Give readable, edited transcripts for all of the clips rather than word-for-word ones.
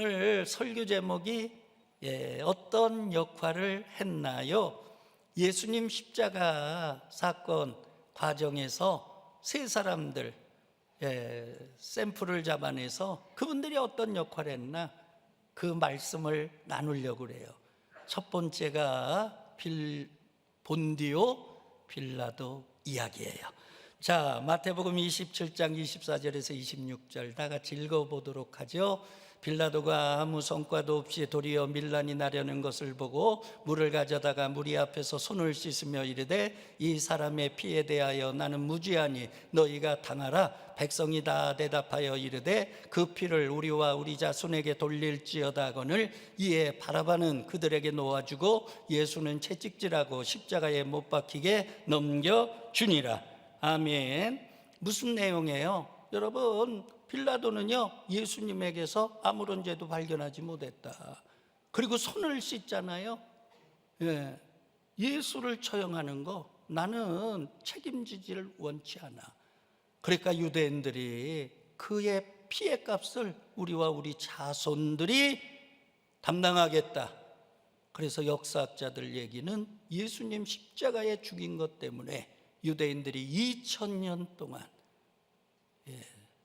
오늘 설교 제목이 어떤 역할을 했나요? 예수님 십자가 사건 과정에서 세 사람들 샘플을 잡아내서 그분들이 어떤 역할을 했나 그 말씀을 나누려고 그래요. 첫 번째가 본디오 빌라도 이야기예요. 자, 마태복음 27장 24절에서 26절 다 같이 읽어보도록 하죠. 빌라도가 아무 성과도 없이 도리어 밀란이 나려는 것을 보고 물을 가져다가 무리 앞에서 손을 씻으며 이르되 이 사람의 피에 대하여 나는 무죄하니 너희가 당하라. 백성이 다 대답하여 이르되 그 피를 우리와 우리 자손에게 돌릴지어다 하거늘 이에 바라바는 그들에게 놓아주고 예수는 채찍질하고 십자가에 못 박히게 넘겨주니라. 아멘. 무슨 내용이에요? 여러분, 빌라도는요 예수님에게서 아무런 죄도 발견하지 못했다. 그리고 손을 씻잖아요. 예수를 처형하는 거 나는 책임지지를 원치 않아. 그러니까 유대인들이 그의 피의 값을 우리와 우리 자손들이 담당하겠다. 그래서 역사학자들 얘기는 예수님 십자가에 죽인 것 때문에 유대인들이 2000년 동안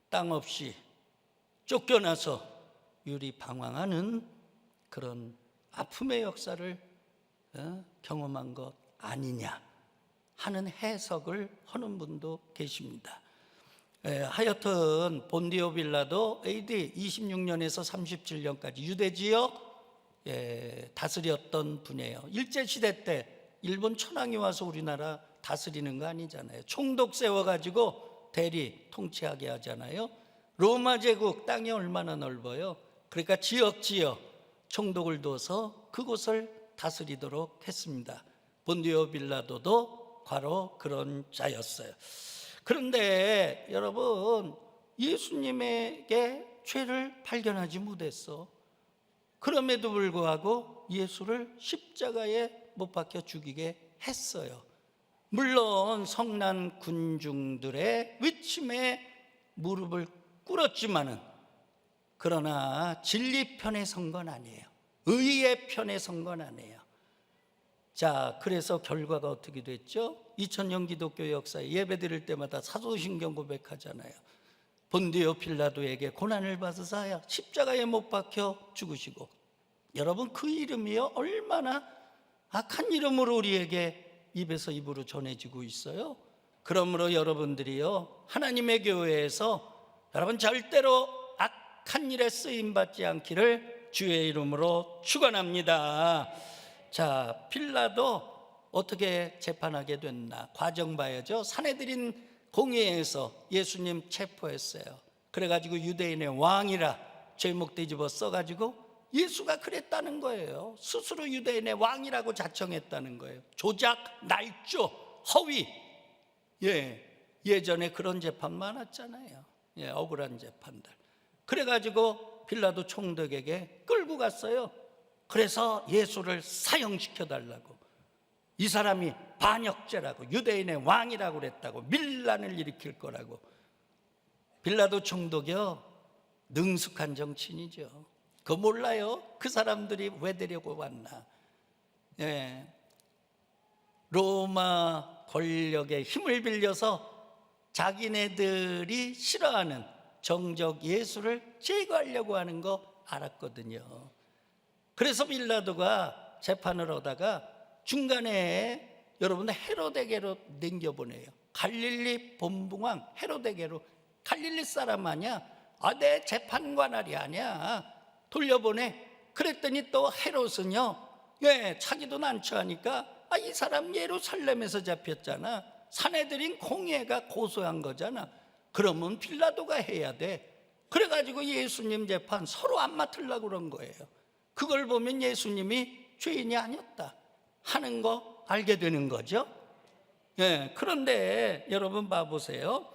땅 없이 쫓겨나서 유리방황하는 그런 아픔의 역사를 경험한 것 아니냐 하는 해석을 하는 분도 계십니다. 하여튼 본디오 빌라도 AD 26년에서 37년까지 유대 지역 다스렸던 분이에요. 일제시대 때 일본 천황이 와서 우리나라 다스리는 거 아니잖아요. 총독 세워가지고 대리 통치하게 하잖아요. 로마 제국 땅이 얼마나 넓어요. 그러니까 지역 총독을 둬서 그곳을 다스리도록 했습니다. 본디오 빌라도도 바로 그런 자였어요. 그런데 여러분, 예수님에게 죄를 발견하지 못했어. 그럼에도 불구하고 예수를 십자가에 못 박혀 죽이게 했어요. 물론 성난 군중들의 외침에 무릎을 꿇었지만은 그러나 진리 편에 선 건 아니에요. 의의 편에 선 건 아니에요. 자, 그래서 결과가 어떻게 됐죠? 2000년 기독교 역사에 예배 드릴 때마다 사도신경 고백하잖아요. 본디오 빌라도에게 고난을 받으사 십자가에 못 박혀 죽으시고, 여러분 그 이름이요 얼마나 악한 이름으로 우리에게 입에서 입으로 전해지고 있어요. 그러므로 여러분들이요 하나님의 교회에서 여러분 절대로 악한 일에 쓰임받지 않기를 주의 이름으로 축원합니다. 자, 빌라도 어떻게 재판하게 됐나 과정 봐야죠. 산헤드린 공회에서 예수님 체포했어요. 그래가지고 유대인의 왕이라 제목 뒤집어 써가지고 예수가 그랬다는 거예요. 스스로 유대인의 왕이라고 자청했다는 거예요. 조작, 날조, 허위. 예전에 그런 재판 많았잖아요. 억울한 재판들. 그래가지고 빌라도 총독에게 끌고 갔어요. 그래서 예수를 사형시켜달라고. 이 사람이 반역죄라고, 유대인의 왕이라고 그랬다고, 밀란을 일으킬 거라고. 빌라도 총독이요 능숙한 정치인이죠. 그거 몰라요? 그 사람들이 왜 데리고 왔나? 로마 권력의 힘을 빌려서 자기네들이 싫어하는 정적 예수를 제거하려고 하는 거 알았거든요. 그래서 빌라도가 재판을 하다가 중간에 여러분 헤로데게로 넘겨보내요. 갈릴리 본붕왕 헤로데게로. 갈릴리 사람 아니야? 내 재판관할이 아니야. 돌려보내. 그랬더니 또 헤롯은요 자기도 난처하니까 이 사람 예루살렘에서 잡혔잖아. 산헤드린 공회가 고소한 거잖아. 그러면 빌라도가 해야 돼. 그래가지고 예수님 재판 서로 안 맡으려고 그런 거예요. 그걸 보면 예수님이 죄인이 아니었다 하는 거 알게 되는 거죠. 그런데 여러분 봐보세요.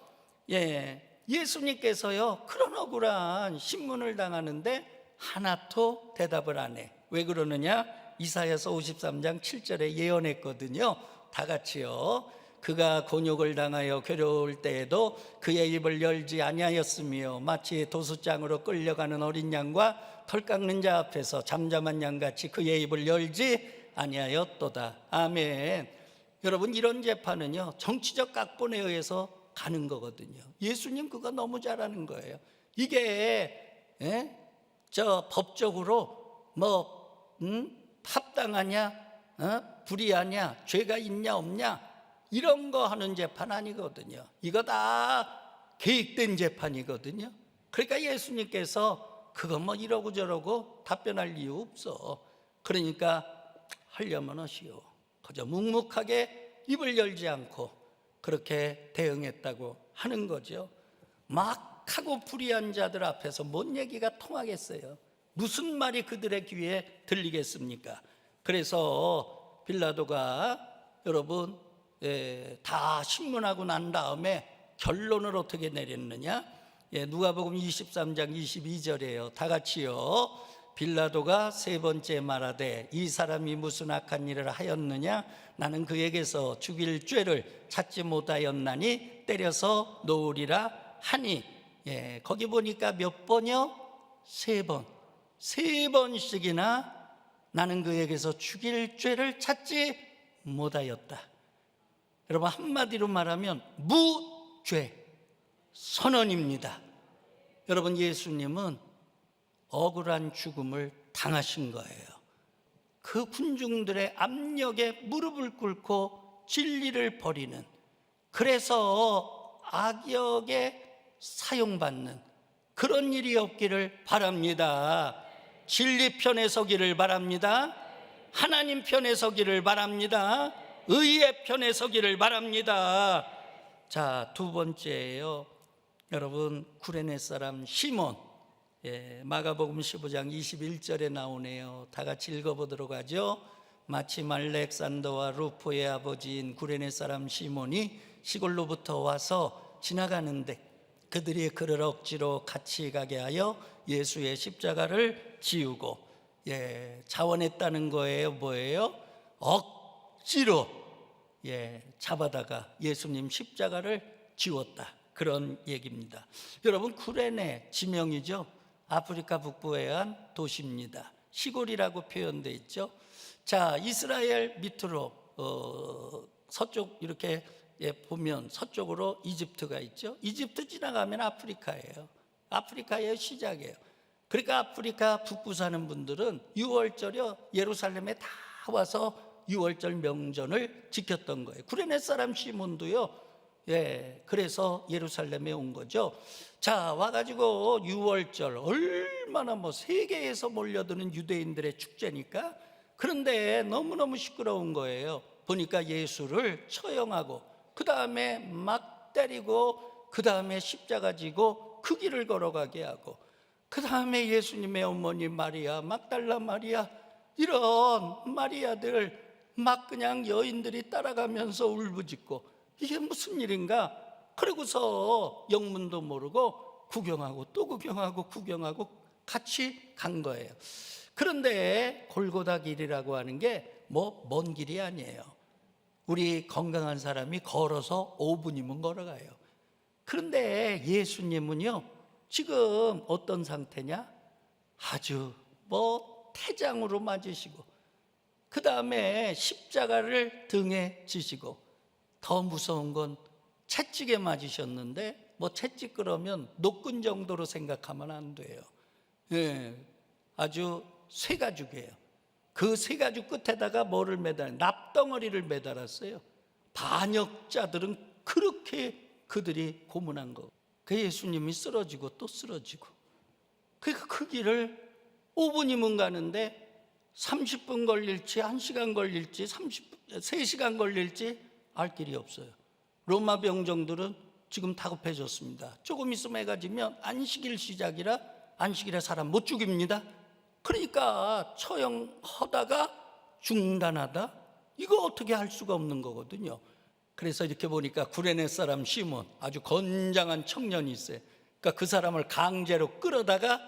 예수님께서요 그런 억울한 신문을 당하는데 하나도 대답을 안 해. 왜 그러느냐? 이사야서 53장 7절에 예언했거든요. 다 같이요. 그가 곤욕을 당하여 괴로울 때에도 그의 입을 열지 아니하였으며 마치 도수장으로 끌려가는 어린 양과 털 깎는 자 앞에서 잠잠한 양같이 그의 입을 열지 아니하였도다. 아멘. 여러분, 이런 재판은요 정치적 각본에 의해서 가는 거거든요. 예수님 그거 너무 잘하는 거예요. 이게 법적으로 합당하냐 불의하냐, 죄가 있냐 없냐, 이런 거 하는 재판 아니거든요. 이거 다 계획된 재판이거든요. 그러니까 예수님께서 그거 이러고 저러고 답변할 이유 없어. 그러니까 하려면 하시오. 그저 묵묵하게 입을 열지 않고 그렇게 대응했다고 하는 거죠. 막 하고 불의한 자들 앞에서 뭔 얘기가 통하겠어요? 무슨 말이 그들의 귀에 들리겠습니까? 그래서 빌라도가 여러분 다 신문하고 난 다음에 결론을 어떻게 내렸느냐? 누가복음 23장 22절이에요. 다 같이요. 빌라도가 세 번째 말하되 이 사람이 무슨 악한 일을 하였느냐? 나는 그에게서 죽일 죄를 찾지 못하였나니 때려서 놓으리라 하니. 거기 보니까 몇 번이요? 세 번. 세 번씩이나 나는 그에게서 죽일 죄를 찾지 못하였다. 여러분, 한마디로 말하면 무죄 선언입니다. 여러분, 예수님은 억울한 죽음을 당하신 거예요. 그 군중들의 압력에 무릎을 꿇고 진리를 버리는, 그래서 악역에 사용받는 그런 일이 없기를 바랍니다. 진리 편에 서기를 바랍니다. 하나님 편에 서기를 바랍니다. 의의 편에 서기를 바랍니다. 자, 두 번째예요. 여러분, 구레네 사람 시몬. 마가복음 15장 21절에 나오네요. 다 같이 읽어보도록 하죠. 마침 알렉산더와 루포의 아버지인 구레네 사람 시몬이 시골로부터 와서 지나가는데 그들이 그를 억지로 같이 가게 하여 예수의 십자가를 지우고, 자원했다는 거예요. 뭐예요? 억지로 잡아다가 예수님 십자가를 지웠다, 그런 얘기입니다. 여러분, 구레네 지명이죠. 아프리카 북부의 한 도시입니다. 시골이라고 표현되어 있죠. 자, 이스라엘 밑으로 서쪽 이렇게 보면 서쪽으로 이집트가 있죠. 이집트 지나가면 아프리카예요. 아프리카의 시작이에요. 그러니까 아프리카 북부 사는 분들은 6월절에 예루살렘에 다 와서 6월절 명절을 지켰던 거예요. 구레네 사람 시몬도요. 그래서 예루살렘에 온 거죠. 자, 와가지고 6월절 얼마나 세계에서 몰려드는 유대인들의 축제니까. 그런데 너무너무 시끄러운 거예요. 보니까 예수를 처형하고 그 다음에 막 때리고 그 다음에 십자가 지고 그 길을 걸어가게 하고 그 다음에 예수님의 어머니 마리아, 막달라 마리아, 이런 마리아들 막 그냥 여인들이 따라가면서 울부짖고, 이게 무슨 일인가? 그러고서 영문도 모르고 구경하고 또 구경하고 구경하고 같이 간 거예요. 그런데 골고다 길이라고 하는 게 먼 길이 아니에요. 우리 건강한 사람이 걸어서 5분이면 걸어가요. 그런데 예수님은요, 지금 어떤 상태냐? 아주 태장으로 맞으시고 그 다음에 십자가를 등에 지시고, 더 무서운 건 채찍에 맞으셨는데 채찍 그러면 노끈 정도로 생각하면 안 돼요. 아주 쇠가죽이에요. 그 쇠가죽 끝에다가 뭐를 납덩어리를 매달았어요. 반역자들은 그렇게 그들이 고문한 거. 그 예수님이 쓰러지고 또 쓰러지고, 그 길을 5분이면 가는데 30분 걸릴지 1시간 걸릴지 3시간 걸릴지 알 길이 없어요. 로마 병정들은 지금 다급해졌습니다. 조금 있으면 해가 지면 안식일 시작이라 안식일에 사람 못 죽입니다. 그러니까 처형하다가 중단하다, 이거 어떻게 할 수가 없는 거거든요. 그래서 이렇게 보니까 구레네 사람 시몬, 아주 건장한 청년이 있어요. 그러니까 그 사람을 강제로 끌어다가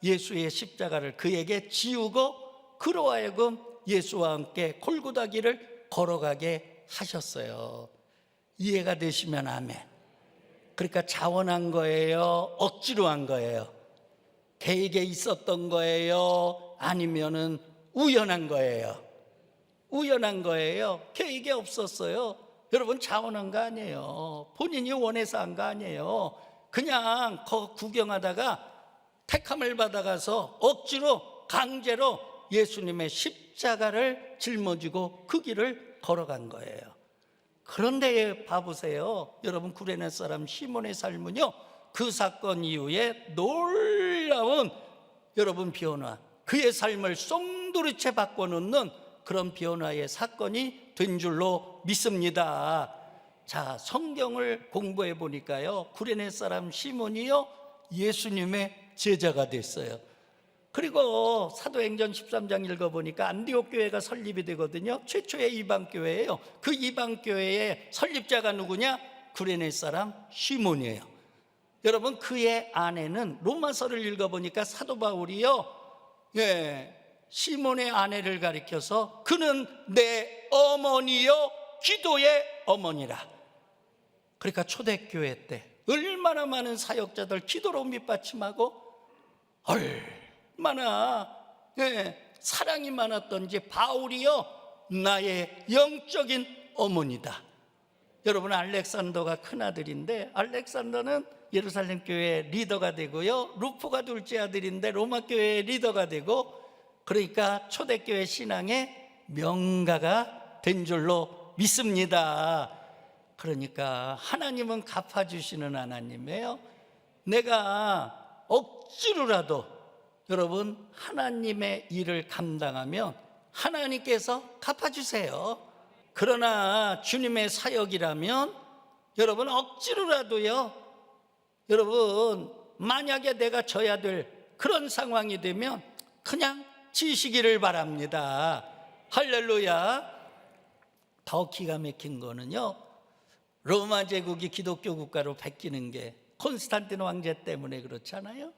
예수의 십자가를 그에게 지우고 그로 하여금 예수와 함께 골고다 길을 걸어가게 하셨어요. 이해가 되시면 아멘. 그러니까 자원한 거예요? 억지로 한 거예요? 계획에 있었던 거예요? 아니면은 우연한 거예요? 우연한 거예요. 계획에 없었어요. 여러분, 자원한 거 아니에요. 본인이 원해서 한 거 아니에요. 그냥 구경하다가 택함을 받아가서 억지로 강제로 예수님의 십자가를 짊어지고 그 길을 걸어간 거예요. 그런데 봐보세요. 여러분, 구레네 사람 시몬의 삶은요, 그 사건 이후에 놀라운 여러분 변화, 그의 삶을 송두리째 바꿔놓는 그런 변화의 사건이 된 줄로 믿습니다. 자, 성경을 공부해 보니까요, 구레네 사람 시몬이요, 예수님의 제자가 됐어요. 그리고 사도행전 13장 읽어보니까 안디옥 교회가 설립이 되거든요. 최초의 이방교회예요. 그 이방교회의 설립자가 누구냐? 구레네 사람 시몬이에요. 여러분, 그의 아내는, 로마서를 읽어보니까 사도 바울이요, 시몬의 아내를 가리켜서 그는 내 어머니요 기도의 어머니라. 그러니까 초대교회 때 얼마나 많은 사역자들 기도로 밑받침하고 얼마나 사랑이 많았던지, 바울이요 나의 영적인 어머니다. 여러분, 알렉산더가 큰아들인데, 알렉산더는 예루살렘 교회 리더가 되고요, 루프가 둘째 아들인데 로마 교회의 리더가 되고, 그러니까 초대교회 신앙의 명가가 된 줄로 믿습니다. 그러니까 하나님은 갚아주시는 하나님이에요. 내가 억지로라도 여러분 하나님의 일을 감당하면 하나님께서 갚아주세요. 그러나 주님의 사역이라면 여러분 억지로라도요, 여러분 만약에 내가 져야 될 그런 상황이 되면 그냥 지시기를 바랍니다. 할렐루야. 더 기가 막힌 거는요, 로마 제국이 기독교 국가로 바뀌는 게 콘스탄틴 황제 때문에 그렇잖아요.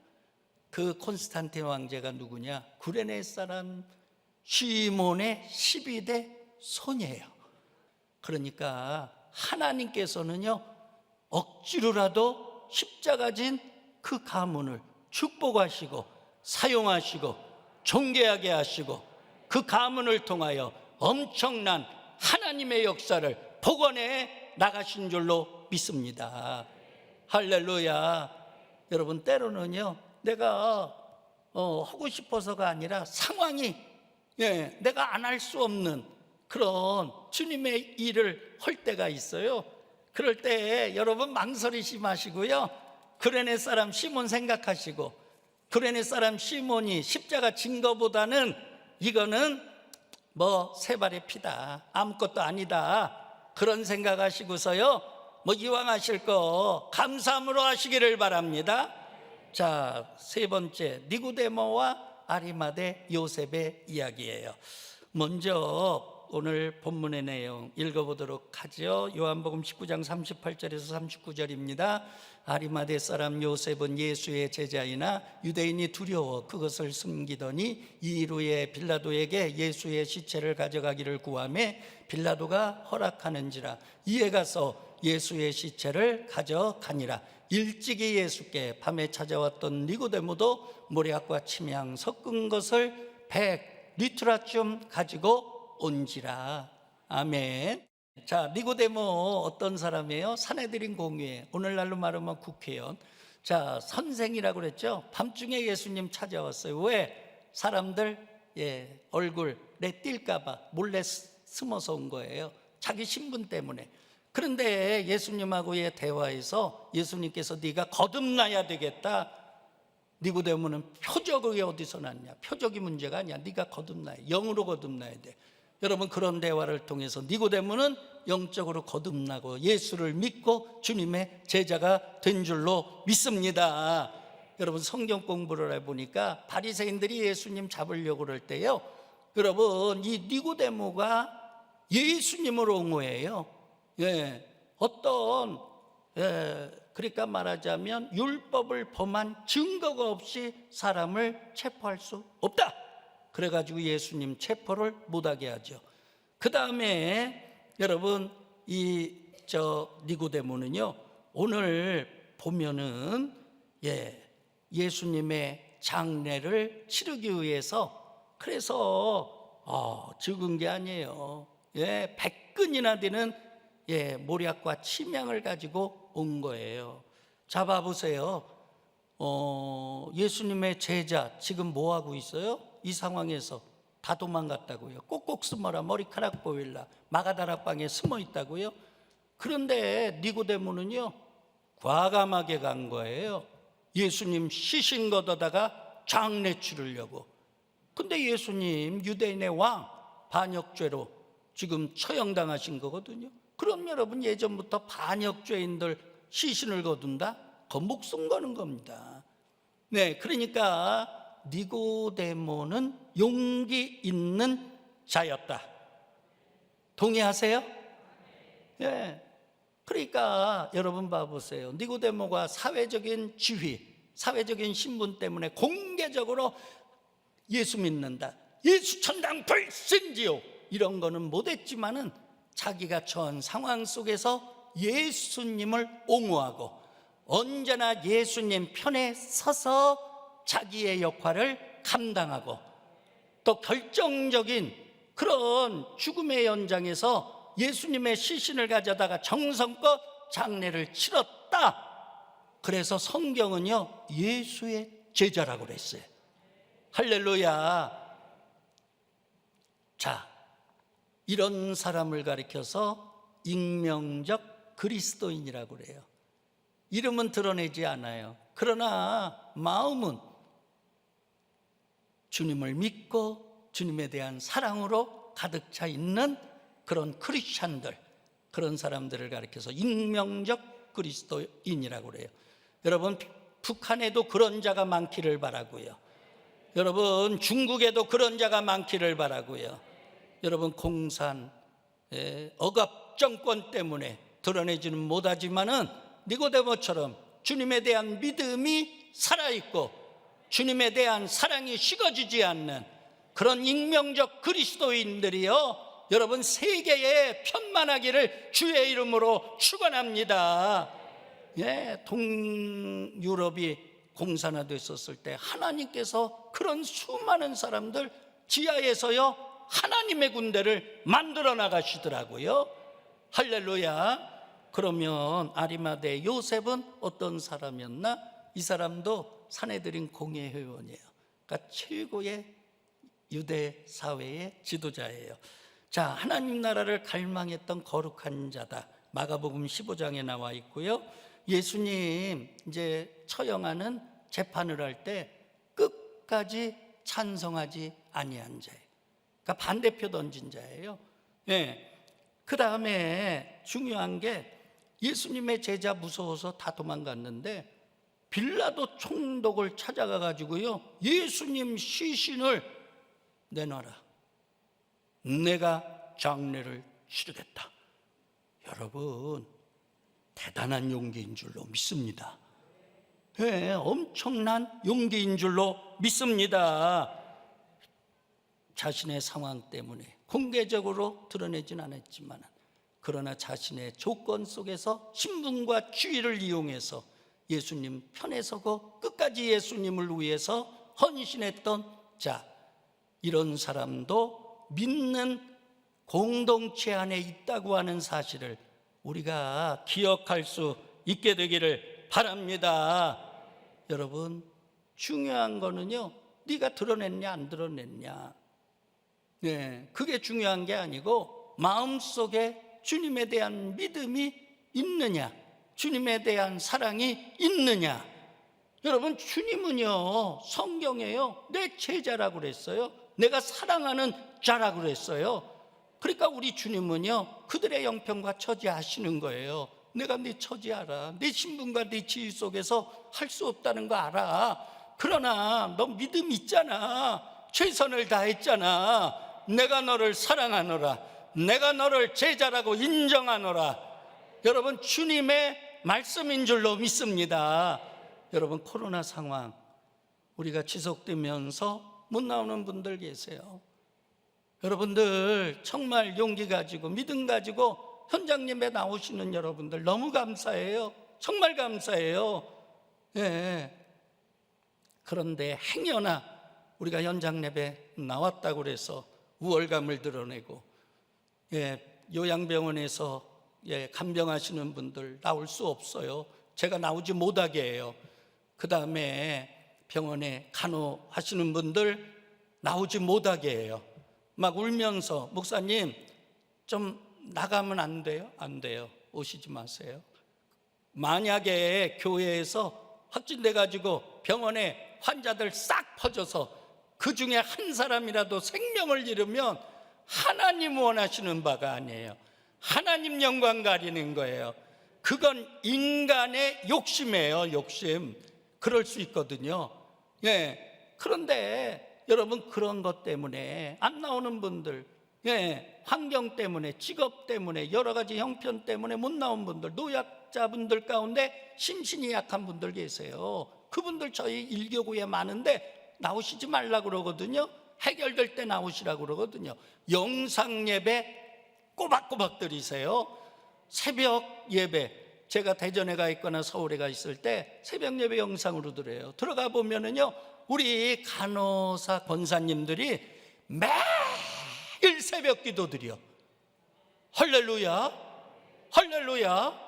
그 콘스탄틴 황제가 누구냐? 구레네 사람 시몬의 12대 손이에요. 그러니까 하나님께서는요, 억지로라도 십자가 진 그 가문을 축복하시고 사용하시고 존귀하게 하시고 그 가문을 통하여 엄청난 하나님의 역사를 복원해 나가신 줄로 믿습니다. 할렐루야. 여러분, 때로는요, 내가 하고 싶어서가 아니라 상황이 내가 안 할 수 없는 그런 주님의 일을 할 때가 있어요. 그럴 때 여러분 망설이지 마시고요, 구레네 사람 시몬 생각하시고, 구레네 사람 시몬이 십자가 진 거보다는 이거는 뭐 세 발의 피다, 아무것도 아니다, 그런 생각하시고서요, 뭐 이왕 하실 거 감사함으로 하시기를 바랍니다. 자, 세 번째, 니고데모와 아리마대 요셉의 이야기예요. 먼저 오늘 본문의 내용 읽어보도록 하죠. 요한복음 19장 38절에서 39절입니다. 아리마대 사람 요셉은 예수의 제자이나 유대인이 두려워 그것을 숨기더니 이 일 후에 빌라도에게 예수의 시체를 가져가기를 구하매 빌라도가 허락하는지라 이에 가서 예수의 시체를 가져가니라. 일찍이 예수께 밤에 찾아왔던 니고데모도 모략과 침향 섞은 것을 100리트라쯤 가지고 온지라. 아멘. 자, 니고데모 어떤 사람이에요? 사내들인 공회, 오늘날로 말하면 국회의원. 자, 선생이라고 그랬죠. 밤중에 예수님 찾아왔어요. 왜? 사람들 얼굴 내 띌까 봐 몰래 숨어서 온 거예요. 자기 신분 때문에. 그런데 예수님하고의 대화에서 예수님께서 네가 거듭나야 되겠다. 니고데모는 표적이 어디서 났냐? 표적이 문제가 아니야. 네가 거듭나야, 영으로 거듭나야 돼. 여러분, 그런 대화를 통해서 니고데모는 영적으로 거듭나고 예수를 믿고 주님의 제자가 된 줄로 믿습니다. 여러분, 성경 공부를 해보니까 바리새인들이 예수님 잡으려고 그럴 때요, 여러분 이 니고데모가 예수님을 옹호해요. 어떤 그러니까 말하자면 율법을 범한 증거가 없이 사람을 체포할 수 없다. 그래가지고 예수님 체포를 못하게 하죠. 그 다음에 여러분 이 니고데모는요, 오늘 보면은 예수님의 장례를 치르기 위해서 그래서 죽은 게 아니에요. 100근이나 되는 모략과 침향을 가지고 온 거예요. 자, 봐보세요. 예수님의 제자 지금 뭐 하고 있어요? 이 상황에서 다 도망갔다고요. 꼭꼭 숨어라, 머리카락 보일라, 마가다락방에 숨어 있다고요. 그런데 니고데모는요, 과감하게 간 거예요. 예수님 시신 걷어다가 장례 치르려고. 근데 예수님 유대인의 왕, 반역죄로 지금 처형당하신 거거든요. 그럼 여러분, 예전부터 반역죄인들 시신을 거둔다? 그 목숨 거는 겁니다. 그러니까 니고데모는 용기 있는 자였다. 동의하세요? 그러니까 여러분 봐보세요. 니고데모가 사회적인 지위, 사회적인 신분 때문에 공개적으로 예수 믿는다, 예수 천당 불신지요, 이런 거는 못했지만은 자기가 처한 상황 속에서 예수님을 옹호하고 언제나 예수님 편에 서서 자기의 역할을 감당하고 또 결정적인 그런 죽음의 연장에서 예수님의 시신을 가져다가 정성껏 장례를 치렀다. 그래서 성경은요, 예수의 제자라고 그랬어요. 할렐루야. 자, 이런 사람을 가리켜서 익명적 그리스도인이라고 그래요. 이름은 드러내지 않아요. 그러나 마음은 주님을 믿고 주님에 대한 사랑으로 가득 차 있는 그런 크리스찬들, 그런 사람들을 가리켜서 익명적 그리스도인이라고 그래요. 여러분, 북한에도 그런 자가 많기를 바라고요. 여러분, 중국에도 그런 자가 많기를 바라고요. 여러분, 공산 억압 정권 때문에 드러내지는 못하지만은 니고데모처럼 주님에 대한 믿음이 살아있고 주님에 대한 사랑이 식어지지 않는 그런 익명적 그리스도인들이요, 여러분, 세계에 편만하기를 주의 이름으로 축원합니다. 동유럽이 공산화됐었을 때 하나님께서 그런 수많은 사람들 지하에서요, 하나님의 군대를 만들어 나가시더라고요. 할렐루야. 그러면 아리마대 요셉은 어떤 사람이었나? 이 사람도 산헤드린 공회 회원이에요. 그러니까 최고의 유대 사회의 지도자예요. 자, 하나님 나라를 갈망했던 거룩한 자다. 마가복음 15장에 나와 있고요. 예수님 이제 처형하는 재판을 할 때 끝까지 찬성하지 아니한 자예요. 그러니까 반대표 던진 자예요. 그 다음에 중요한 게 예수님의 제자 무서워서 다 도망갔는데 빌라도 총독을 찾아가 가지고요, 예수님 시신을 내놔라, 내가 장례를 치르겠다. 여러분, 대단한 용기인 줄로 믿습니다. 엄청난 용기인 줄로 믿습니다. 자신의 상황 때문에 공개적으로 드러내진 않았지만 그러나 자신의 조건 속에서 신분과 지위를 이용해서 예수님 편에 서고 끝까지 예수님을 위해서 헌신했던 자, 이런 사람도 믿는 공동체 안에 있다고 하는 사실을 우리가 기억할 수 있게 되기를 바랍니다. 여러분, 중요한 거는요, 네가 드러냈냐 안 드러냈냐, 그게 중요한 게 아니고 마음속에 주님에 대한 믿음이 있느냐, 주님에 대한 사랑이 있느냐. 여러분, 주님은요, 성경에요, 내 제자라고 그랬어요. 내가 사랑하는 자라고 그랬어요. 그러니까 우리 주님은요, 그들의 형편과 처지 아시는 거예요. 내가 네 처지 알아. 내 신분과 내 지위 속에서 할 수 없다는 거 알아. 그러나 너 믿음 있잖아. 최선을 다했잖아. 내가 너를 사랑하노라. 내가 너를 제자라고 인정하노라. 여러분, 주님의 말씀인 줄로 믿습니다. 여러분, 코로나 상황 우리가 지속되면서 못 나오는 분들 계세요. 여러분들 정말 용기 가지고 믿음 가지고 현장 예배 나오시는 여러분들 너무 감사해요. 정말 감사해요. 예. 그런데 행여나 우리가 현장 예배 나왔다고 그래서 우월감을 드러내고, 요양병원에서 간병하시는 분들 나올 수 없어요. 제가 나오지 못하게 해요. 그 다음에 병원에 간호하시는 분들 나오지 못하게 해요. 막 울면서 목사님 좀 나가면 안 돼요? 안 돼요. 오시지 마세요. 만약에 교회에서 확진돼 가지고 병원에 환자들 싹 퍼져서 그 중에 한 사람이라도 생명을 잃으면 하나님 원하시는 바가 아니에요. 하나님 영광 가리는 거예요. 그건 인간의 욕심이에요. 욕심. 그럴 수 있거든요. 그런데 여러분, 그런 것 때문에 안 나오는 분들, 환경 때문에, 직업 때문에, 여러 가지 형편 때문에 못 나온 분들, 노약자분들 가운데 심신이 약한 분들 계세요. 그분들 저희 일교구에 많은데 나오시지 말라고 그러거든요. 해결될 때 나오시라고 그러거든요. 영상 예배 꼬박꼬박 드리세요. 새벽 예배, 제가 대전에 가 있거나 서울에 가 있을 때 새벽 예배 영상으로 드려요. 들어가 보면은요, 우리 간호사 권사님들이 매일 새벽 기도 드려. 할렐루야, 할렐루야.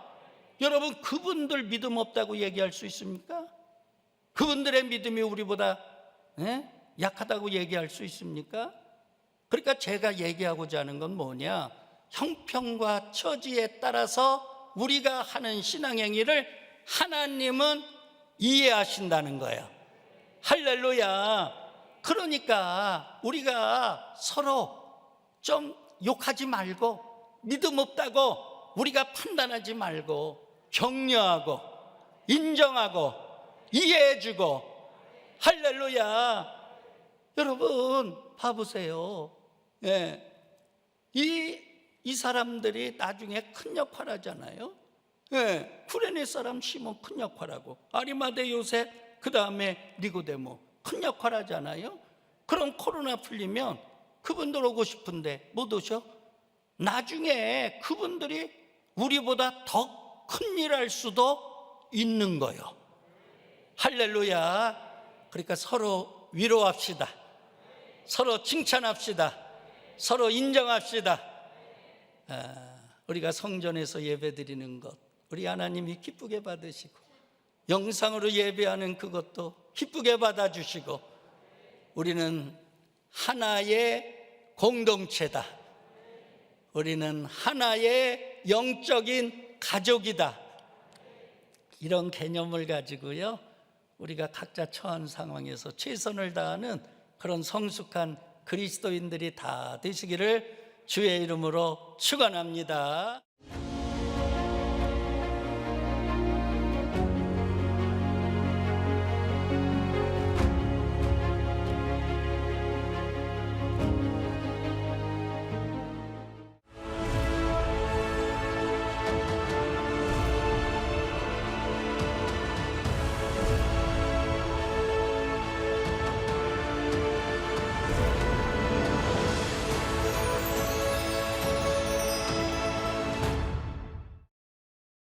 여러분, 그분들 믿음 없다고 얘기할 수 있습니까? 그분들의 믿음이 우리보다 약하다고 얘기할 수 있습니까? 그러니까 제가 얘기하고자 하는 건 뭐냐, 형편과 처지에 따라서 우리가 하는 신앙행위를 하나님은 이해하신다는 거예요. 할렐루야. 그러니까 우리가 서로 좀 욕하지 말고, 믿음 없다고 우리가 판단하지 말고, 격려하고 인정하고 이해해주고. 할렐루야. 여러분 봐보세요. 이 사람들이 나중에 큰 역할 하잖아요. 쿠레네 사람 시몬 큰 역할하고, 아리마대 요셉, 그 다음에 니고데모 큰 역할 하잖아요. 그럼 코로나 풀리면 그분들 오고 싶은데 못 오셔? 나중에 그분들이 우리보다 더 큰 일 할 수도 있는 거예요. 할렐루야. 그러니까 서로 위로합시다. 서로 칭찬합시다. 서로 인정합시다. 우리가 성전에서 예배드리는 것, 우리 하나님이 기쁘게 받으시고, 영상으로 예배하는 그것도 기쁘게 받아주시고, 우리는 하나의 공동체다. 우리는 하나의 영적인 가족이다. 이런 개념을 가지고요, 우리가 각자 처한 상황에서 최선을 다하는 그런 성숙한 그리스도인들이 다 되시기를 주의 이름으로 축원합니다.